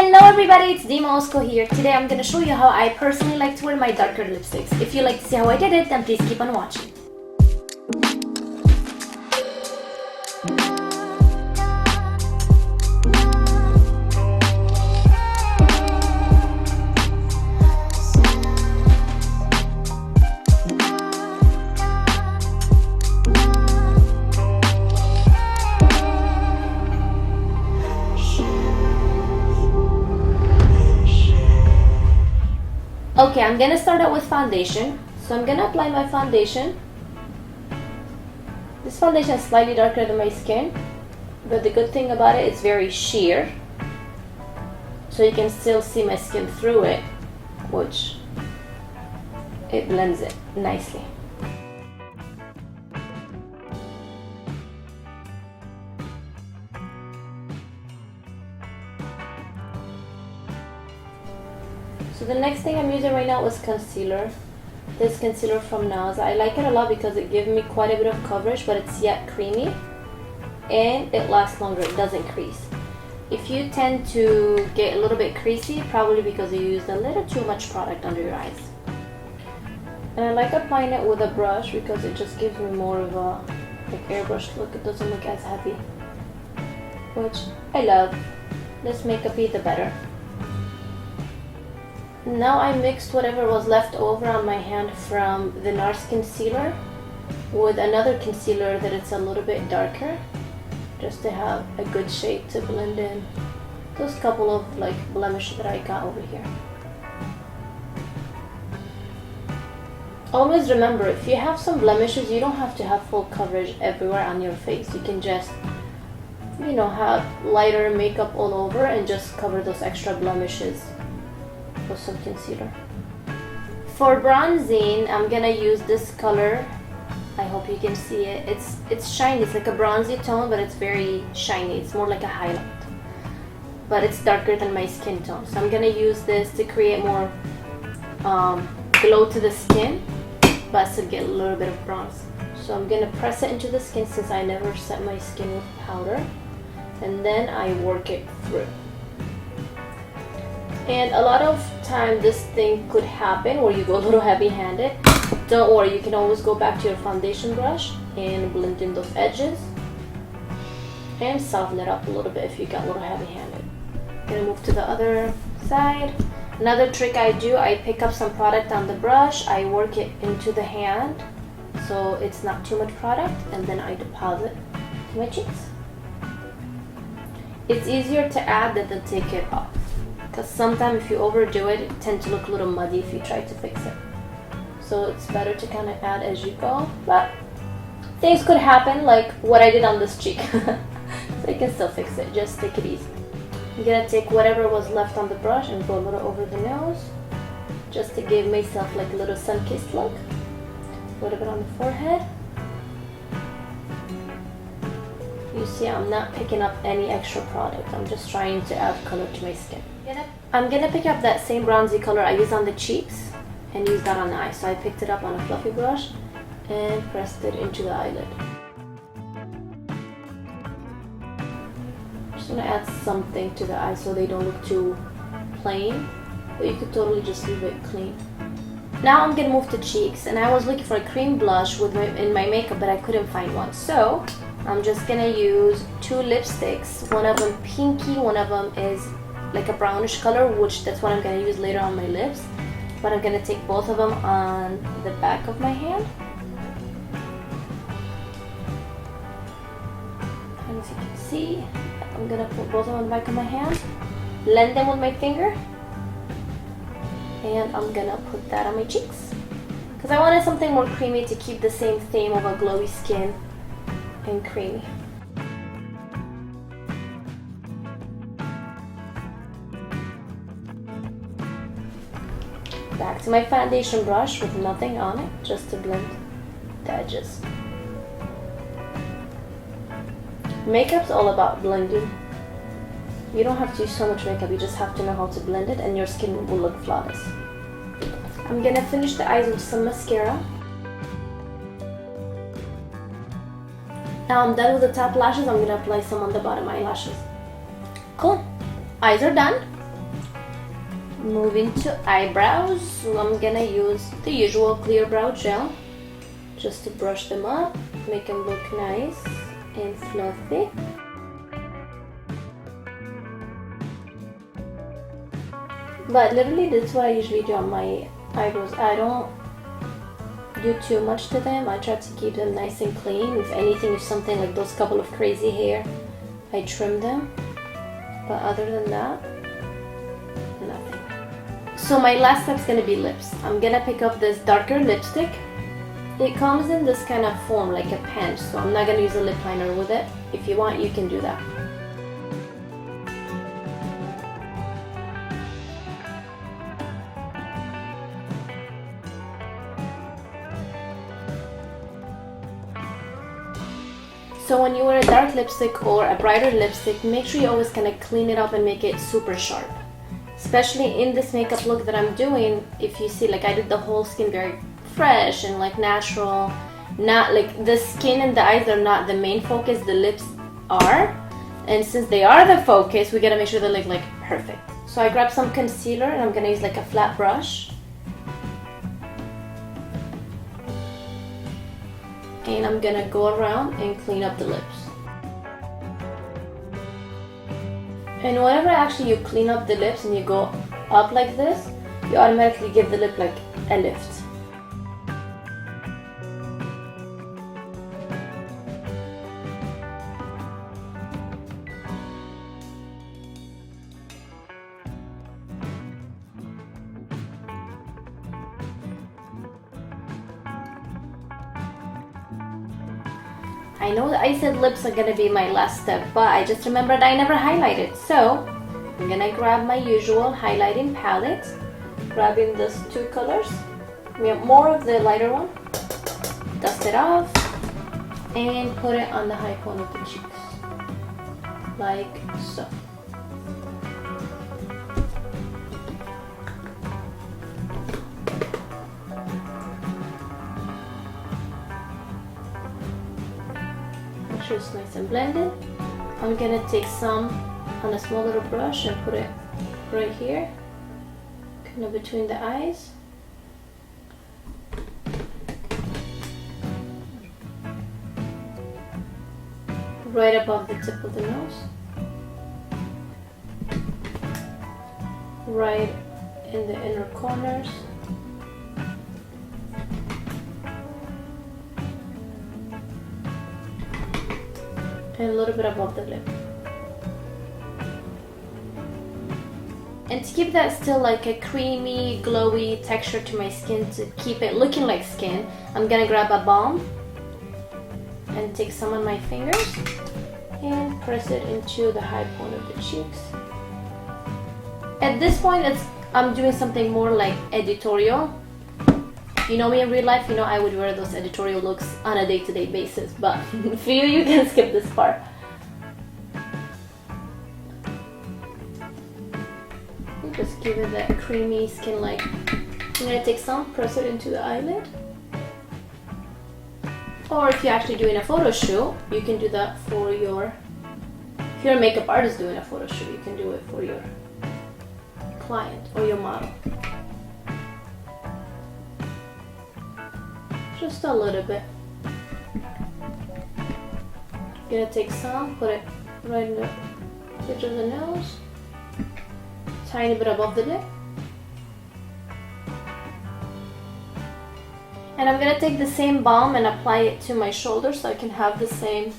Hello everybody, it's DIMA OSKO here. Today I'm going to show you how I personally like to wear my darker lipsticks. If you like to see how I did it, then please keep on watching. Okay, I'm gonna start out with foundation. So I'm gonna apply my foundation. This foundation is slightly darker than my skin, but the good thing about it, it's very sheer. So you can still see my skin through it, which it blends it nicely. So the next thing I'm using right now is concealer. This concealer from NARS. I like it a lot because it gives me quite a bit of coverage, but it's yet creamy and it lasts longer. It doesn't crease. If you tend to get a little bit creasy, probably because you used a little too much product under your eyes. And I like applying it with a brush because it just gives me more of a airbrush look. It doesn't look as heavy, which I love. Less makeup the better. Now I mixed whatever was left over on my hand from the NARS concealer with another concealer that it's a little bit darker, just to have a good shade to blend in those couple of blemishes that I got over here. Always remember, if you have some blemishes, you don't have to have full coverage everywhere on your face. You can just, have lighter makeup all over and just cover those extra blemishes with some concealer. For bronzing, I'm gonna use this color. I hope you can see it. It's shiny. It's like a bronzy tone, but it's very shiny. It's more like a highlight, but it's darker than my skin tone. So I'm gonna use this to create more glow to the skin, but still get a little bit of bronze. So I'm gonna press it into the skin since I never set my skin with powder, and then I work it through. And a lot of time this thing could happen where you go a little heavy-handed. Don't worry, you can always go back to your foundation brush and blend in those edges and soften it up a little bit if you got a little heavy-handed. Gonna move to the other side. Another trick I do, I pick up some product on the brush, I work it into the hand so it's not too much product, and then I deposit to my cheeks. It's easier to add than to take it off, because sometimes if you overdo it, it tends to look a little muddy if you try to fix it. So it's better to kind of add as you go, but things could happen like what I did on this cheek. So you can still fix it, just take it easy. I'm gonna take whatever was left on the brush and go a little over the nose, just to give myself like a little sun-kissed look. A little bit on the forehead. You see, I'm not picking up any extra product. I'm just trying to add color to my skin. I'm gonna pick up that same bronzy color I used on the cheeks and use that on the eyes. So I picked it up on a fluffy brush and pressed it into the eyelid. I'm just gonna add something to the eyes so they don't look too plain, but you could totally just leave it clean. Now I'm gonna move to cheeks, and I was looking for a cream blush in my makeup, but I couldn't find one. So I'm just gonna use two lipsticks. One of them pinky, one of them is like a brownish color, which that's what I'm gonna use later on my lips. But I'm gonna take both of them on the back of my hand. And as you can see, I'm gonna put both of them on the back of my hand, blend them with my finger, and I'm gonna put that on my cheeks. Because I wanted something more creamy to keep the same theme of a glowy skin and creamy. Back to my foundation brush with nothing on it, just to blend the edges. Makeup's all about blending. You don't have to use so much makeup, you just have to know how to blend it and your skin will look flawless. I'm gonna finish the eyes with some mascara. Now I'm done with the top lashes, I'm gonna apply some on the bottom eyelashes. Cool. Eyes are done. Moving to eyebrows, so I'm gonna use the usual clear brow gel just to brush them up, make them look nice and fluffy. But literally that's what I usually do on my eyebrows. I don't do too much to them. I try to keep them nice and clean. If anything, if something like those couple of crazy hair, I trim them. But other than that, nothing. So my last step's gonna be lips. I'm gonna pick up this darker lipstick. It comes in this kind of form, like a pen, so I'm not gonna use a lip liner with it. If you want, you can do that. So when you wear a dark lipstick or a brighter lipstick, make sure you always kind of clean it up and make it super sharp. Especially in this makeup look that I'm doing, if you see, like I did the whole skin very fresh and like natural. Not like the skin and the eyes are not the main focus, the lips are. And since they are the focus, we gotta make sure they look like perfect. So I grabbed some concealer and I'm gonna use like a flat brush. And I'm gonna go around and clean up the lips. And whenever actually you clean up the lips and you go up like this, you automatically give the lip like a lift. I know that I said lips are gonna be my last step, but I just remembered I never highlighted. So I'm gonna grab my usual highlighting palette, grabbing these two colors, more of the lighter one, dust it off, and put it on the high point of the cheeks, like so. It's nice and blended. I'm gonna take some on a small little brush and put it right here, kind of between the eyes. Right above the tip of the nose. Right in the inner corners. And a little bit above the lip. And to keep that still like a creamy, glowy texture to my skin, to keep it looking like skin, I'm gonna grab a balm and take some on my fingers and press it into the high point of the cheeks. At this point, I'm doing something more like editorial. You know me in real life, you know I would wear those editorial looks on a day-to-day basis, but for you, you can skip this part. You just give it that creamy skin-like. I'm gonna take some, press it into the eyelid. Or if you're actually doing a photo shoot, you can do that for your, if you're a makeup artist doing a photo shoot, you can do it for your client or your model. Just a little bit. Gonna take some, put it right in the bridge of the nose, tiny bit above the lip. And I'm gonna take the same balm and apply it to my shoulder so I can have the same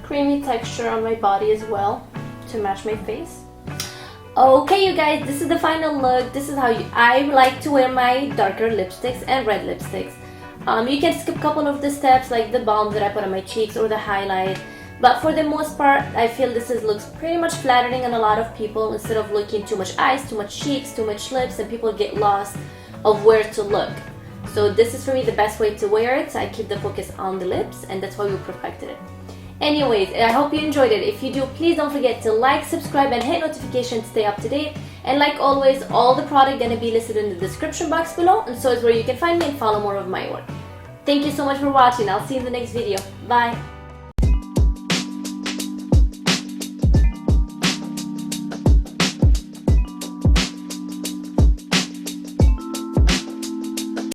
creamy texture on my body as well to match my face. Okay, you guys, this is the final look. This is how I like to wear my darker lipsticks and red lipsticks. You can skip a couple of the steps like the balm that I put on my cheeks or the highlight, but for the most part I feel this looks pretty much flattering on a lot of people instead of looking too much eyes, too much cheeks, too much lips, and people get lost of where to look. So this is for me the best way to wear it. So I keep the focus on the lips, and that's why we perfected it. Anyways, I hope you enjoyed it. If you do, please don't forget to like, subscribe, and hit notifications to stay up to date. And like always, all the product gonna be listed in the description box below, and so is where you can find me and follow more of my work. Thank you so much for watching. I'll see you in the next video. Bye!